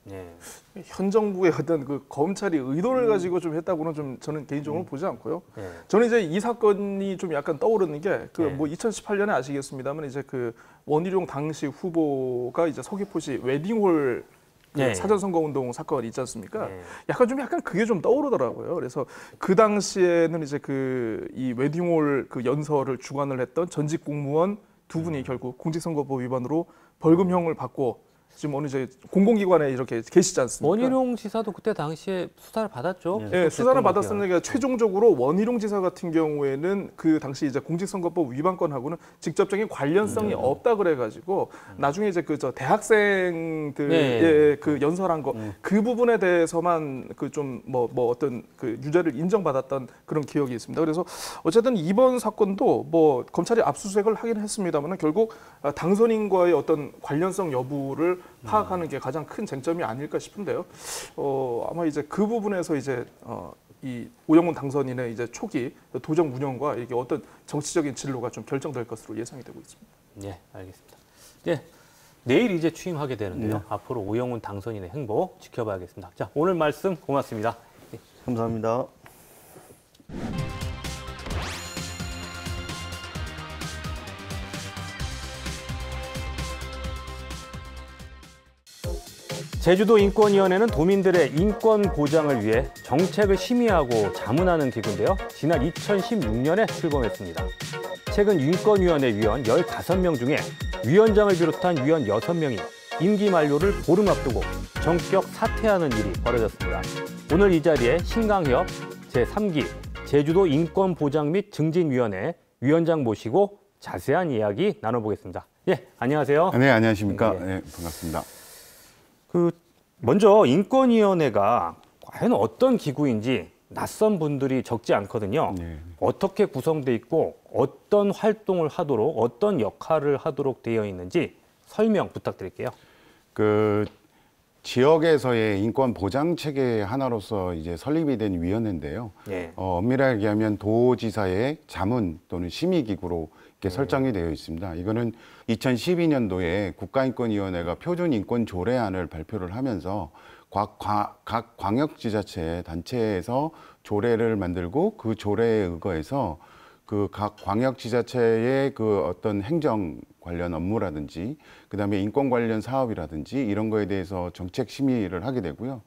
현 정부의 어떤 그 검찰이 의도를 가지고 좀 했다고는 좀 저는 개인적으로 보지 않고요. 저는 이제 이 사건이 좀 약간 떠오르는 게 그 뭐 2018년에 아시겠습니다만 이제 그 원희룡 당시 후보가 이제 서귀포시 웨딩홀 그 사전 선거 운동 사건이 있지 않습니까? 약간 그게 좀 떠오르더라고요. 그래서 그 당시에는 이제 그 이 웨딩홀 그 연설을 주관을 했던 전직 공무원 두 분이 결국 공직선거법 위반으로 벌금형을 받고 지금 어느 이제 공공기관에 이렇게 계시지 않습니까? 원희룡 지사도 그때 당시에 수사를 받았죠. 네, 수사를 받았었는데 최종적으로 원희룡 지사 같은 경우에는 그 당시 이제 공직선거법 위반건하고는 직접적인 관련성이 없다 그래가지고 나중에 이제 그 저 대학생들의 그 연설한 거 그 부분에 대해서만 그 좀 뭐 어떤 그 유죄를 인정받았던 그런 기억이 있습니다. 그래서 어쨌든 이번 사건도 뭐 검찰이 압수수색을 하긴 했습니다만은 결국 당선인과의 어떤 관련성 여부를 파악하는 게 가장 큰 쟁점이 아닐까 싶은데요. 아마 이제 그 부분에서 이제 이 오영훈 당선인의 이제 초기 도정 운영과 이게 어떤 정치적인 진로가 좀 결정될 것으로 예상이 되고 있습니다. 네, 알겠습니다. 네, 내일 이제 취임하게 되는데요. 앞으로 오영훈 당선인의 행보 지켜봐야겠습니다. 자, 오늘 말씀 고맙습니다. 감사합니다. 제주도 인권위원회는 도민들의 인권 보장을 위해 정책을 심의하고 자문하는 기구인데요. 지난 2016년에 출범했습니다. 최근 인권위원회 위원 15명 중에 위원장을 비롯한 위원 6명이 임기 만료를 보름 앞두고 전격 사퇴하는 일이 벌어졌습니다. 오늘 이 자리에 신강협 제3기 제주도 인권보장 및 증진위원회 위원장 모시고 자세한 이야기 나눠보겠습니다. 예, 안녕하세요. 네, 안녕하십니까. 네, 반갑습니다. 먼저 인권위원회가 과연 어떤 기구인지 낯선 분들이 적지 않거든요. 어떻게 구성돼 있고 어떤 활동을 하도록 어떤 역할을 하도록 되어 있는지 설명 부탁드릴게요. 지역에서의 인권 보장 체계 하나로서 이제 설립이 된 위원회인데요. 예. 엄밀하게 얘기하면 도지사의 자문 또는 심의기구로 이렇게 설정이 되어 있습니다. 이거는 2012년도에 국가인권위원회가 표준인권조례안을 발표를 하면서 각 광역지자체 단체에서 조례를 만들고 그 조례에 의거해서 그 각 광역지자체의 그 어떤 행정 관련 업무라든지 그다음에 인권 관련 사업이라든지 이런 거에 대해서 정책 심의를 하게 되고요.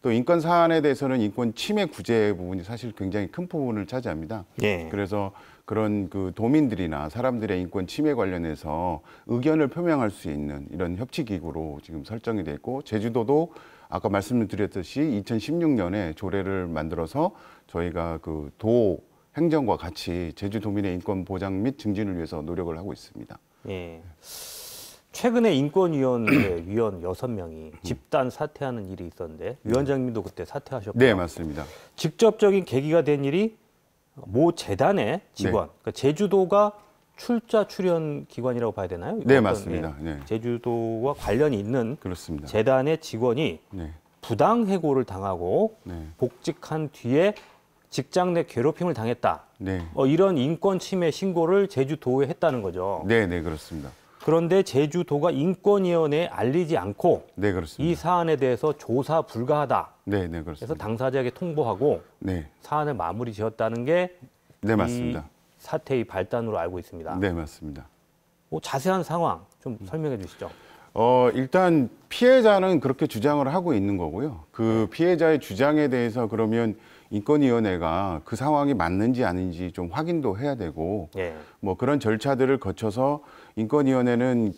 또 인권 사안에 대해서는 인권 침해 구제 부분이 사실 굉장히 큰 부분을 차지합니다. 예. 그래서 그런 그 도민들이나 사람들의 인권 침해 관련해서 의견을 표명할 수 있는 이런 협치 기구로 지금 설정이 돼 있고 제주도도 아까 말씀드렸듯이 2016년에 조례를 만들어서 저희가 그 도 행정과 같이 제주도민의 인권 보장 및 증진을 위해서 노력을 하고 있습니다. 예. 최근에 인권위원회 위원 6명이 집단 사퇴하는 일이 있었는데 위원장님도 그때 사퇴하셨고 네, 맞습니다. 직접적인 계기가 된 일이 모 재단의 직원, 그러니까 제주도가 출연 기관이라고 봐야 되나요? 네, 어떤, 맞습니다. 예, 네. 제주도와 관련이 있는 그렇습니다. 재단의 직원이 네. 부당 해고를 당하고 네. 복직한 뒤에 직장 내 괴롭힘을 당했다. 네. 이런 인권 침해 신고를 제주도에 했다는 거죠. 네, 네, 그렇습니다. 그런데 제주도가 인권위원회에 알리지 않고 네, 그렇습니다. 이 사안에 대해서 조사 불가하다. 네, 네, 그래서 그렇습니다. 당사자에게 통보하고 네. 사안을 마무리 지었다는 게 네, 맞습니다. 이 사태의 발단으로 알고 있습니다. 네, 맞습니다. 자세한 상황 좀 설명해 주시죠. 일단 피해자는 그렇게 주장을 하고 있는 거고요. 그 피해자의 주장에 대해서 그러면 인권위원회가 그 상황이 맞는지 아닌지 좀 확인도 해야 되고, 예. 뭐 그런 절차들을 거쳐서 인권위원회는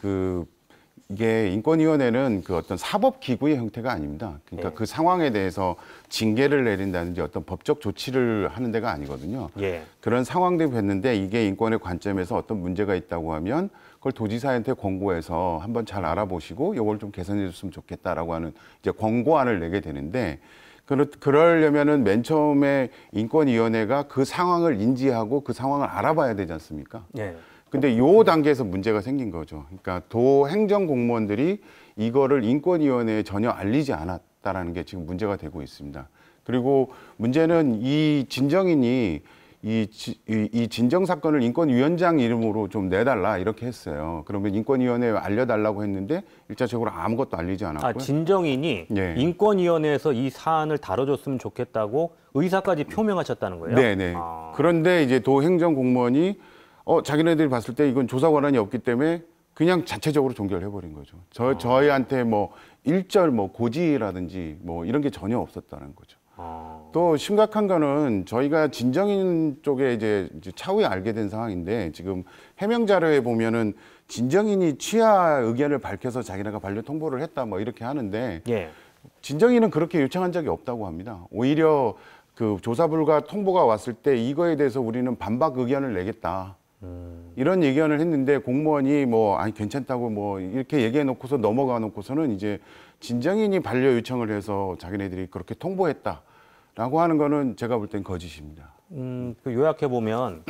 이게 인권위원회는 그 어떤 사법기구의 형태가 아닙니다. 그러니까 예. 그 상황에 대해서 징계를 내린다든지 어떤 법적 조치를 하는 데가 아니거든요. 예. 그런 상황들이 됐는데 이게 인권의 관점에서 어떤 문제가 있다고 하면 그걸 도지사한테 권고해서 한번 잘 알아보시고 이걸 좀 개선해 줬으면 좋겠다라고 하는 이제 권고안을 내게 되는데 그러려면은 맨 처음에 인권위원회가 그 상황을 인지하고 그 상황을 알아봐야 되지 않습니까? 예. 근데 요 단계에서 문제가 생긴 거죠. 그러니까 도 행정 공무원들이 이거를 인권위원회에 전혀 알리지 않았다라는 게 지금 문제가 되고 있습니다. 그리고 문제는 이 진정인이 이 진정 사건을 인권위원장 이름으로 좀 내달라 이렇게 했어요. 그러면 인권위원회에 알려달라고 했는데 일차적으로 아무것도 알리지 않았고요. 진정인이 예. 인권위원회에서 이 사안을 다뤄줬으면 좋겠다고 의사까지 표명하셨다는 거예요? 네네. 그런데 이제 도 행정 공무원이 자기네들이 봤을 때 이건 조사 권한이 없기 때문에 그냥 자체적으로 종결해버린 거죠. 저희한테 뭐 일절 뭐 고지라든지 뭐 이런 게 전혀 없었다는 거죠. 또 심각한 거는 저희가 진정인 쪽에 이제 차후에 알게 된 상황인데 지금 해명 자료에 보면은 진정인이 취하 의견을 밝혀서 자기네가 반려 통보를 했다 뭐 이렇게 하는데 예. 진정인은 그렇게 요청한 적이 없다고 합니다. 오히려 그 조사 불가 통보가 왔을 때 이거에 대해서 우리는 반박 의견을 내겠다. 이런 의견을 했는데 공무원이 뭐 아니 괜찮다고 뭐 이렇게 얘기해 놓고서 넘어가 놓고서는 이제 진정인이 반려 요청을 해서 자기네들이 그렇게 통보했다라고 하는 거는 제가 볼 땐 거짓입니다. 요약해 보면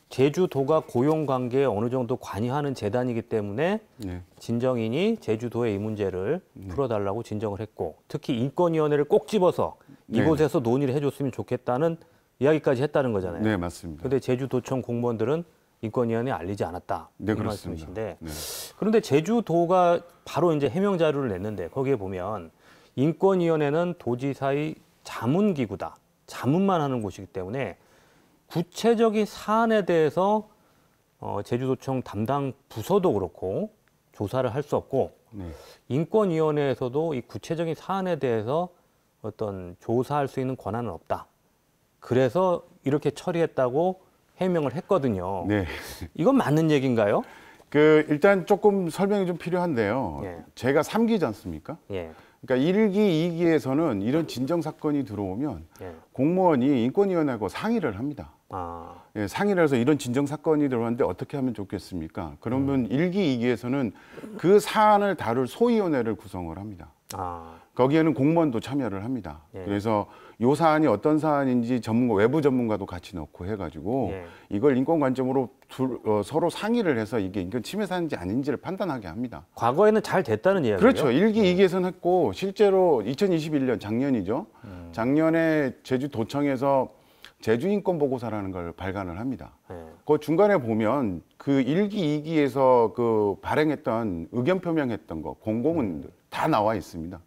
제주도가 고용 관계에 어느 정도 관여하는 재단이기 때문에 네. 진정인이 제주도의 이 문제를 풀어달라고 진정을 했고 특히 인권위원회를 꼭 집어서 이곳에서 논의를 해줬으면 좋겠다는 이야기까지 했다는 거잖아요. 네, 맞습니다. 그런데 제주도청 공무원들은 인권위원회에 알리지 않았다. 네, 이 그렇습니다. 말씀이신데 네. 그런데 제주도가 바로 이제 해명 자료를 냈는데 거기에 보면 인권위원회는 도지사의 자문기구다. 자문만 하는 곳이기 때문에 구체적인 사안에 대해서 제주도청 담당 부서도 그렇고 조사를 할 수 없고 네. 인권위원회에서도 이 구체적인 사안에 대해서 어떤 조사할 수 있는 권한은 없다. 그래서 이렇게 처리했다고 해명을 했거든요. 네. 이건 맞는 얘기인가요? 일단 조금 설명이 좀 필요한데요. 예. 제가 3기지 않습니까? 예. 그러니까 1기, 2기에서는 이런 진정 사건이 들어오면 예. 공무원이 인권위원회하고 상의를 합니다. 예, 상의를 해서 이런 진정 사건이 들어왔는데 어떻게 하면 좋겠습니까? 그러면 1기, 2기에서는 그 사안을 다룰 소위원회를 구성을 합니다. 거기에는 공무원도 참여를 합니다. 예. 그래서 요 사안이 어떤 사안인지 외부 전문가도 같이 넣고 해가지고 예. 이걸 인권 관점으로 서로 상의를 해서 이게 인권 침해 사안인지 아닌지를 판단하게 합니다. 과거에는 잘 됐다는 이야기예요. 그렇죠. 일기 이기에서는 했고 실제로 2021년 작년이죠. 작년에 제주도청에서 제주인권보고서라는 걸 발간을 합니다. 예. 그 중간에 보면 그 일기 이기에서 그 발행했던 의견 표명했던 거 공고문 다 나와 있습니다.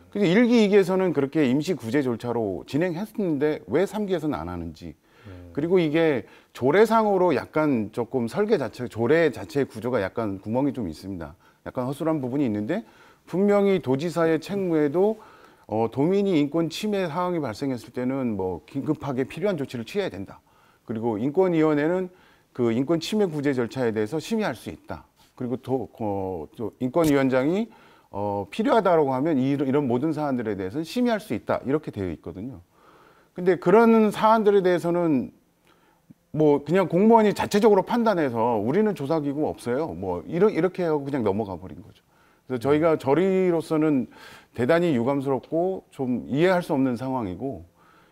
그래서 일기 이기에서는 그렇게 임시 구제 절차로 진행했는데 왜 3기에서는 안 하는지. 그리고 이게 조례상으로 약간 조금 설계 자체, 조례 자체의 구조가 약간 구멍이 좀 있습니다. 약간 허술한 부분이 있는데 분명히 도지사의 책무에도 도민이 인권 침해 상황이 발생했을 때는 뭐 긴급하게 필요한 조치를 취해야 된다. 그리고 인권위원회는 그 인권 침해 구제 절차에 대해서 심의할 수 있다. 그리고 또 인권위원장이 필요하다라고 하면 이런 모든 사안들에 대해서는 심의할 수 있다. 이렇게 되어 있거든요. 근데 그런 사안들에 대해서는 뭐 그냥 공무원이 자체적으로 판단해서 우리는 조사기구 없어요. 뭐 이렇게 하고 그냥 넘어가 버린 거죠. 그래서 저희가 저리로서는 대단히 유감스럽고 좀 이해할 수 없는 상황이고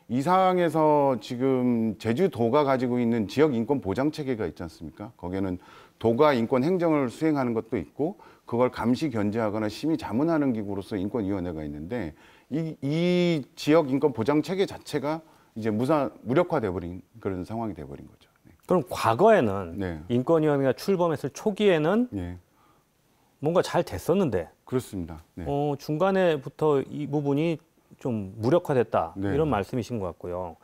이 상황에서 지금 제주도가 가지고 있는 지역 인권 보장 체계가 있지 않습니까? 거기에는 도가 인권 행정을 수행하는 것도 있고 그걸 감시 견제하거나 심의 자문하는 기구로서 인권위원회가 있는데 이 지역 인권 보장 체계 자체가 이제 무력화돼 버린 그런 상황이 돼 버린 거죠. 네. 그럼 과거에는 네. 인권위원회가 출범했을 초기에는 네. 뭔가 잘 됐었는데 그렇습니다. 네. 중간에부터 이 부분이 좀 무력화됐다 네. 이런 말씀이신 것 같고요.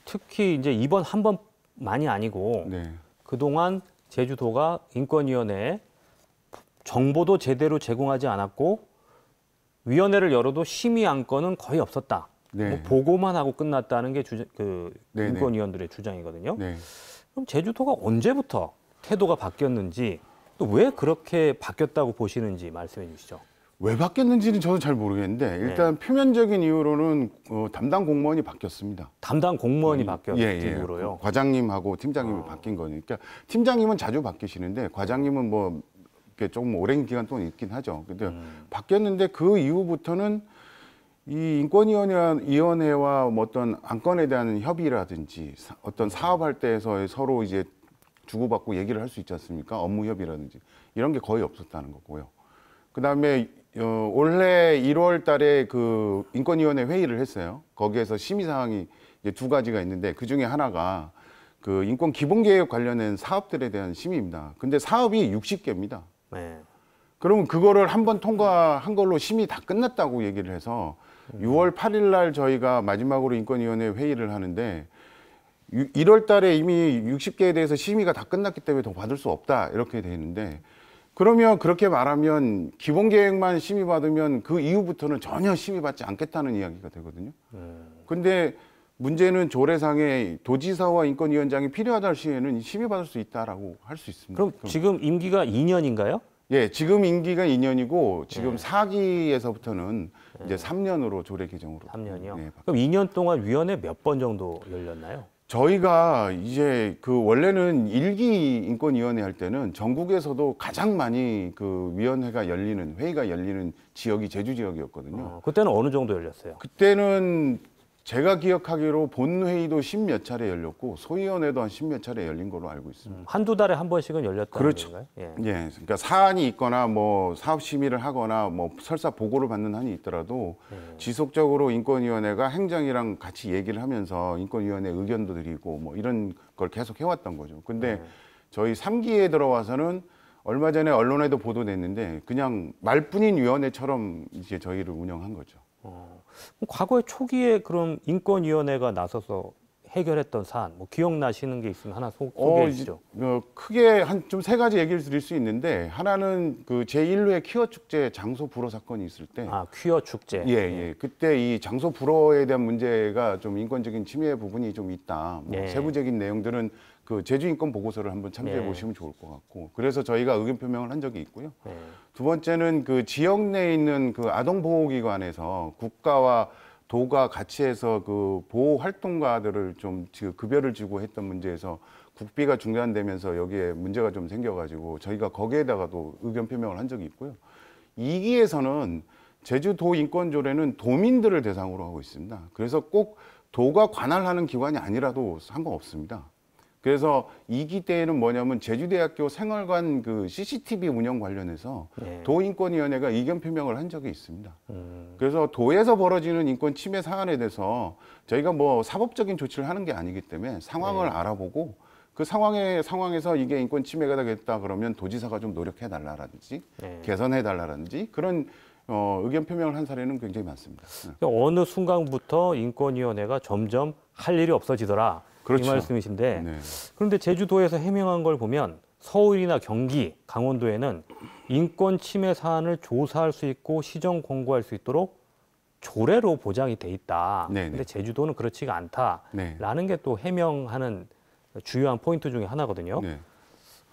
특히 이제 이번 한 번만이 아니고 네. 그동안 제주도가 인권위원회에 정보도 제대로 제공하지 않았고 위원회를 열어도 심의 안건은 거의 없었다. 네. 뭐 보고만 하고 끝났다는 게 네, 인권위원들의 주장이거든요. 네. 그럼 제주도가 언제부터 태도가 바뀌었는지 또 왜 그렇게 바뀌었다고 보시는지 말씀해 주시죠. 왜 바뀌었는지는 저도 잘 모르겠는데 일단 표면적인 이유로는 담당 공무원이 바뀌었습니다. 담당 공무원이 바뀌었 예. 이후로요. 과장님하고 팀장님이 바뀐 거니까 팀장님은 자주 바뀌시는데 과장님은 뭐 이렇게 조금 오랜 기간 동안 있긴 하죠. 근데 바뀌었는데 그 이후부터는 이 인권위원회와 뭐 어떤 안건에 대한 협의라든지 어떤 사업할 때에서 서로 이제 주고받고 얘기를 할 수 있지 않습니까? 업무 협의라든지 이런 게 거의 없었다는 거고요. 그다음에 올해 1월 달에 그 인권위원회 회의를 했어요. 거기에서 심의 사항이 이제 두 가지가 있는데 그 중에 하나가 그 인권 기본 계획 관련된 사업들에 대한 심의입니다. 근데 사업이 60개입니다. 네. 그러면 그거를 한번 통과한 걸로 심의 다 끝났다고 얘기를 해서 6월 8일 날 저희가 마지막으로 인권위원회 회의를 하는데 1월 달에 이미 60개에 대해서 심의가 다 끝났기 때문에 더 받을 수 없다 이렇게 돼 있는데 그러면 그렇게 말하면 기본 계획만 심의받으면 그 이후부터는 전혀 심의받지 않겠다는 이야기가 되거든요. 근데 문제는 조례상에 도지사와 인권위원장이 필요하다 할 시에는 심의받을 수 있다라고 할 수 있습니다. 그럼 지금 임기가 2년인가요? 예, 지금 임기가 2년이고 지금 4기에서부터는 이제 3년으로 조례 개정으로 3년이요. 네, 그럼 2년 동안 위원회 몇 번 정도 열렸나요? 저희가 이제 그 원래는 1기 인권위원회 할 때는 전국에서도 가장 많이 그 위원회가 열리는 회의가 열리는 지역이 제주 지역이었거든요. 그때는 어느 정도 열렸어요? 그때는 제가 기억하기로 본회의도 10몇 차례 열렸고 소위원회도 한 10몇 차례 열린 걸로 알고 있습니다. 한두 달에 한 번씩은 열렸다는 그렇죠. 건가요? 예. 예, 그러니까 사안이 있거나 뭐 사업 심의를 하거나 뭐 설사 보고를 받는 한이 있더라도 지속적으로 인권위원회가 행정이랑 같이 얘기를 하면서 인권위원회 의견도 드리고 뭐 이런 걸 계속 해왔던 거죠. 근데 저희 3기에 들어와서는 얼마 전에 언론에도 보도됐는데 그냥 말뿐인 위원회처럼 이제 저희를 운영한 거죠. 과거에 초기에 그럼 인권위원회가 나서서 해결했던 사안, 뭐 기억나시는 게 있으면 하나 소개해 주시죠. 크게 한 좀 세 가지 얘기를 드릴 수 있는데 하나는 그 제1회 퀴어 축제 장소 불허 사건이 있을 때, 퀴어 축제. 예, 그때 이 장소 불허에 대한 문제가 좀 인권적인 침해 부분이 좀 있다. 뭐 예. 세부적인 내용들은 그 제주 인권 보고서를 한번 참조해 예. 보시면 좋을 것 같고, 그래서 저희가 의견 표명을 한 적이 있고요. 예. 두 번째는 그 지역 내에 있는 그 아동보호기관에서 국가와 도가 같이 해서 그 보호 활동가들을 좀 급여를 주고 했던 문제에서 국비가 중단되면서 여기에 문제가 좀 생겨가지고 저희가 거기에다가도 의견 표명을 한 적이 있고요. 2기에서는 제주도 인권조례는 도민들을 대상으로 하고 있습니다. 그래서 꼭 도가 관할하는 기관이 아니라도 상관없습니다. 그래서 2기 때에는 뭐냐면 제주대학교 생활관 그 CCTV 운영 관련해서 예. 도인권위원회가 의견 표명을 한 적이 있습니다. 그래서 도에서 벌어지는 인권 침해 사안에 대해서 저희가 뭐 사법적인 조치를 하는 게 아니기 때문에 상황을 알아보고 그 상황에서 이게 인권 침해가 되겠다 그러면 도지사가 좀 노력해 달라라든지 개선해 달라라든지 그런 의견 표명을 한 사례는 굉장히 많습니다. 그러니까 어느 순간부터 인권위원회가 점점 할 일이 없어지더라. 그렇죠. 이 말씀이신데 네. 그런데 제주도에서 해명한 걸 보면 서울이나 경기, 강원도에는 인권 침해 사안을 조사할 수 있고 시정 공고할 수 있도록 조례로 보장이 돼 있다. 네네. 근데 제주도는 그렇지가 않다라는 네. 게 또 해명하는 주요한 포인트 중에 하나거든요. 네.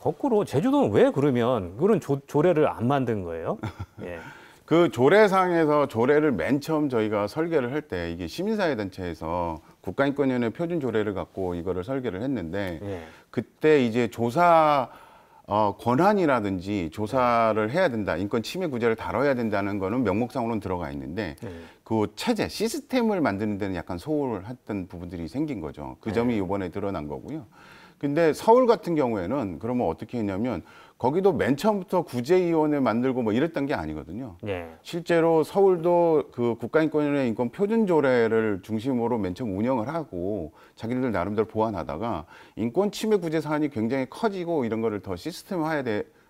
거꾸로 제주도는 왜 그러면 그런 조례를 안 만든 거예요? 예. 그 조례상에서 조례를 맨 처음 저희가 설계를 할 때 이게 시민사회단체에서 국가인권위원회 표준 조례를 갖고 이거를 설계를 했는데 예. 그때 이제 조사 권한이라든지 조사를 해야 된다, 인권 침해 구제를 다뤄야 된다는 거는 명목상으로는 들어가 있는데 그 체제, 시스템을 만드는 데는 약간 소홀했던 부분들이 생긴 거죠. 그 점이 이번에 드러난 거고요. 근데 서울 같은 경우에는 그러면 어떻게 했냐면 거기도 맨 처음부터 구제위원회 만들고 뭐 이랬던 게 아니거든요. 예. 실제로 서울도 그 국가인권위원회 인권 표준조례를 중심으로 맨 처음 운영을 하고 자기들 나름대로 보완하다가 인권 침해 구제 사안이 굉장히 커지고 이런 거를 더 시스템화해야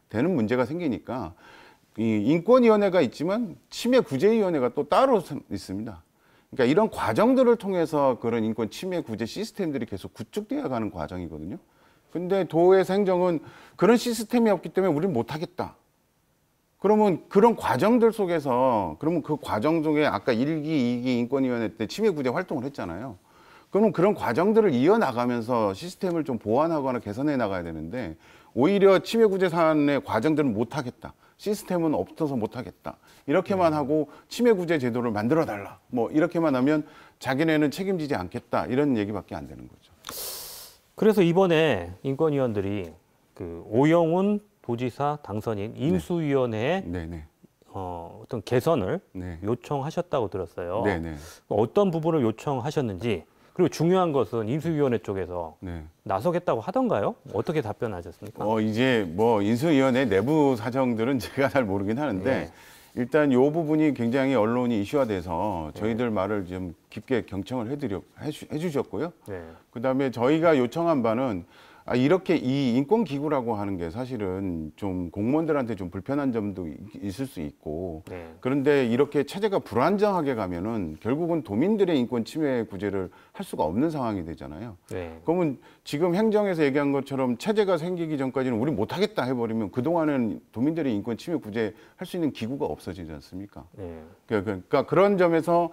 되는 문제가 생기니까 이 인권위원회가 있지만 침해 구제위원회가 또 따로 있습니다. 그러니까 이런 과정들을 통해서 그런 인권 침해 구제 시스템들이 계속 구축되어 가는 과정이거든요. 근데 도에서 행정은 그런 시스템이 없기 때문에 우리는 못하겠다. 그러면 그런 과정들 속에서 그러면 그 과정 중에 아까 1기, 2기 인권위원회 때 침해 구제 활동을 했잖아요. 그러면 그런 과정들을 이어나가면서 시스템을 좀 보완하거나 개선해 나가야 되는데 오히려 침해 구제 사안의 과정들은 못하겠다. 시스템은 없어서 못하겠다. 이렇게만 하고 침해 구제 제도를 만들어 달라. 뭐 이렇게만 하면 자기네는 책임지지 않겠다. 이런 얘기밖에 안 되는 거죠. 그래서 이번에 인권위원들이 그 오영훈 도지사 당선인 인수위원회에 네네. 어떤 개선을 네. 요청하셨다고 들었어요. 네네. 어떤 부분을 요청하셨는지 그리고 중요한 것은 인수위원회 쪽에서 네. 나서겠다고 하던가요? 어떻게 답변하셨습니까? 이제 뭐 인수위원회 내부 사정들은 제가 잘 모르긴 하는데 네. 일단 이 부분이 굉장히 언론이 이슈화돼서 저희들 말을 좀 깊게 경청을 해주셨고요. 네. 그다음에 저희가 요청한 바는 이렇게 이 인권기구라고 하는 게 사실은 좀 공무원들한테 좀 불편한 점도 있을 수 있고 네. 그런데 이렇게 체제가 불안정하게 가면은 결국은 도민들의 인권 침해 구제를 할 수가 없는 상황이 되잖아요. 네. 그러면 지금 행정에서 얘기한 것처럼 체제가 생기기 전까지는 우리 못하겠다 해버리면 그동안은 도민들의 인권 침해 구제 할 수 있는 기구가 없어지지 않습니까? 네. 그러니까 그런 점에서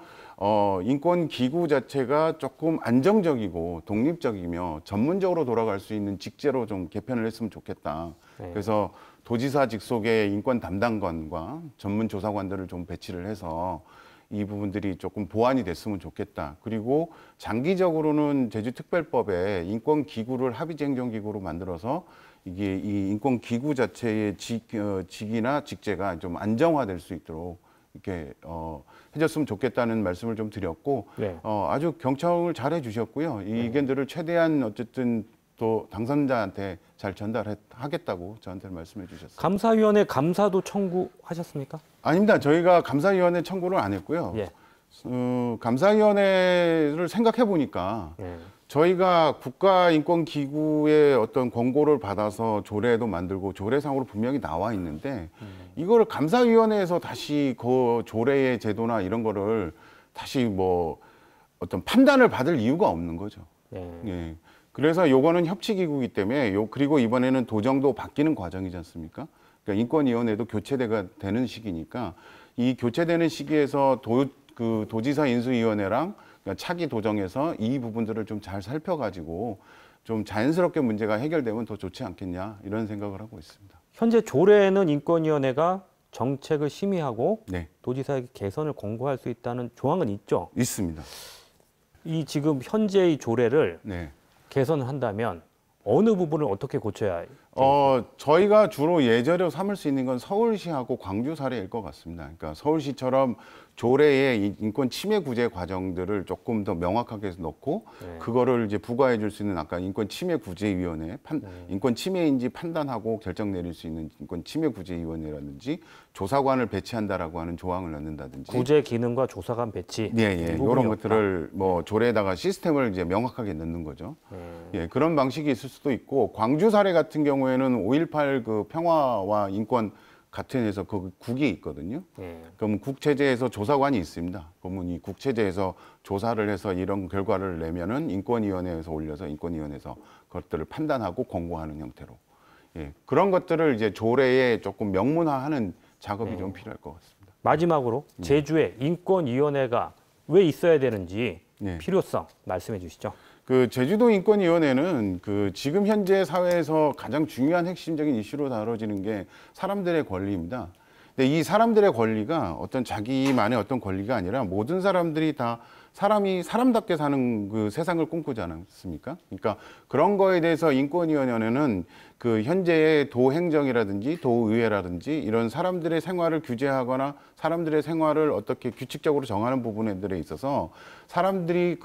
인권 기구 자체가 조금 안정적이고 독립적이며 전문적으로 돌아갈 수 있는 직제로 좀 개편을 했으면 좋겠다. 네. 그래서 도지사 직속의 인권 담당관과 전문 조사관들을 좀 배치를 해서 이 부분들이 조금 보완이 됐으면 좋겠다. 그리고 장기적으로는 제주특별법에 인권 기구를 합의제 행정기구로 만들어서 이게 이 인권 기구 자체의 직이나 직제가 좀 안정화될 수 있도록 이렇게 해줬으면 좋겠다는 말씀을 좀 드렸고 네. 아주 경청을 잘 해주셨고요. 이 의견들을 최대한 어쨌든 또 당선자한테 잘 전달하겠다고 저한테 말씀해 주셨어요. 감사위원회 감사도 청구하셨습니까? 아닙니다. 저희가 감사위원회 청구를 안 했고요. 예. 감사위원회를 생각해 보니까 예. 저희가 국가인권기구의 어떤 권고를 받아서 조례도 만들고 조례상으로 분명히 나와 있는데 이걸 감사위원회에서 다시 그 조례의 제도나 이런 거를 다시 뭐 어떤 판단을 받을 이유가 없는 거죠. 예. 예. 그래서 요거는 협치기구이기 때문에 그리고 이번에는 도정도 바뀌는 과정이지 않습니까? 그러니까 인권위원회도 교체가 되는 시기니까 이 교체되는 시기에서 도지사 인수위원회랑 그러니까 차기 도정에서 이 부분들을 좀 잘 살펴가지고 좀 자연스럽게 문제가 해결되면 더 좋지 않겠냐 이런 생각을 하고 있습니다. 현재 조례에는 인권위원회가 정책을 심의하고 네, 도지사에게 개선을 권고할 수 있다는 조항은 있죠. 있습니다. 이 지금 현재의 조례를 네. 개선을 한다면 어느 부분을 어떻게 고쳐야 저희가 주로 예제로 삼을 수 있는 건 서울시하고 광주 사례일 것 같습니다. 그러니까 서울시처럼 조례의 인권 침해 구제 과정들을 조금 더 명확하게 넣고 그거를 이제 부과해 줄 수 있는 아까 인권 침해 구제 위원회 인권 침해인지 판단하고 결정 내릴 수 있는 인권 침해 구제 위원회라든지 조사관을 배치한다라고 하는 조항을 넣는다든지 구제 기능과 조사관 배치 이런 것들을 뭐 조례에다가 시스템을 이제 명확하게 넣는 거죠. 그런 방식이 있을 수도 있고 광주 사례 같은 경우에는 5.18 그 평화와 인권 같은 해서 그 국이 있거든요. 그럼 국체제에서 조사관이 있습니다. 그러면 이 국체제에서 조사를 해서 이런 결과를 내면은 인권위원회에서 올려서 인권위원회에서 그것들을 판단하고 공고하는 형태로. 그런 것들을 이제 조례에 조금 명문화하는 작업이 좀 필요할 것 같습니다. 마지막으로 제주에 인권위원회가 왜 있어야 되는지 필요성 말씀해 주시죠. 그 제주도 인권위원회는 그 지금 현재 사회에서 가장 중요한 핵심적인 이슈로 다뤄지는 게 사람들의 권리입니다. 근데 이 사람들의 권리가 어떤 자기만의 어떤 권리가 아니라 모든 사람들이 다 사람이 사람답게 사는 그 세상을 꿈꾸지 않습니까? 그러니까 그런 거에 대해서 인권위원회는 그 현재의 도행정이라든지 도의회라든지 이런 사람들의 생활을 규제하거나 사람들의 생활을 어떻게 규칙적으로 정하는 부분들에 있어서 사람들이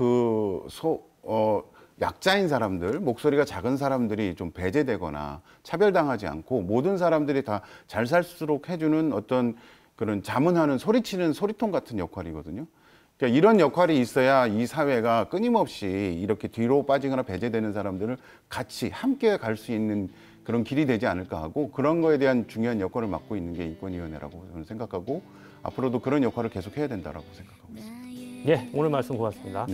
약자인 사람들, 목소리가 작은 사람들이 좀 배제되거나 차별당하지 않고 모든 사람들이 다 잘 살수록 해주는 어떤 그런 자문하는 소리치는 소리통 같은 역할이거든요. 그러니까 이런 역할이 있어야 이 사회가 끊임없이 이렇게 뒤로 빠지거나 배제되는 사람들을 같이 함께 갈 수 있는 그런 길이 되지 않을까 하고 그런 거에 대한 중요한 역할을 맡고 있는 게 인권위원회라고 저는 생각하고 앞으로도 그런 역할을 계속 해야 된다고 생각하고 있습니다. 오늘 말씀 고맙습니다.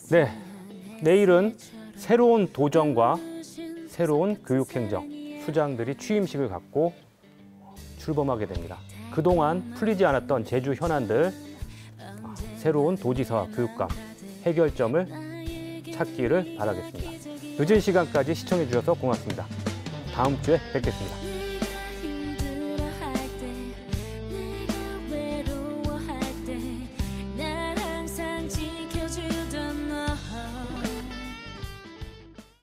네. 내일은 새로운 도전과 새로운 교육행정, 수장들이 취임식을 갖고 출범하게 됩니다. 그동안 풀리지 않았던 제주 현안들, 새로운 도지사와 교육감, 해결점을 찾기를 바라겠습니다. 늦은 시간까지 시청해 주셔서 고맙습니다. 다음 주에 뵙겠습니다.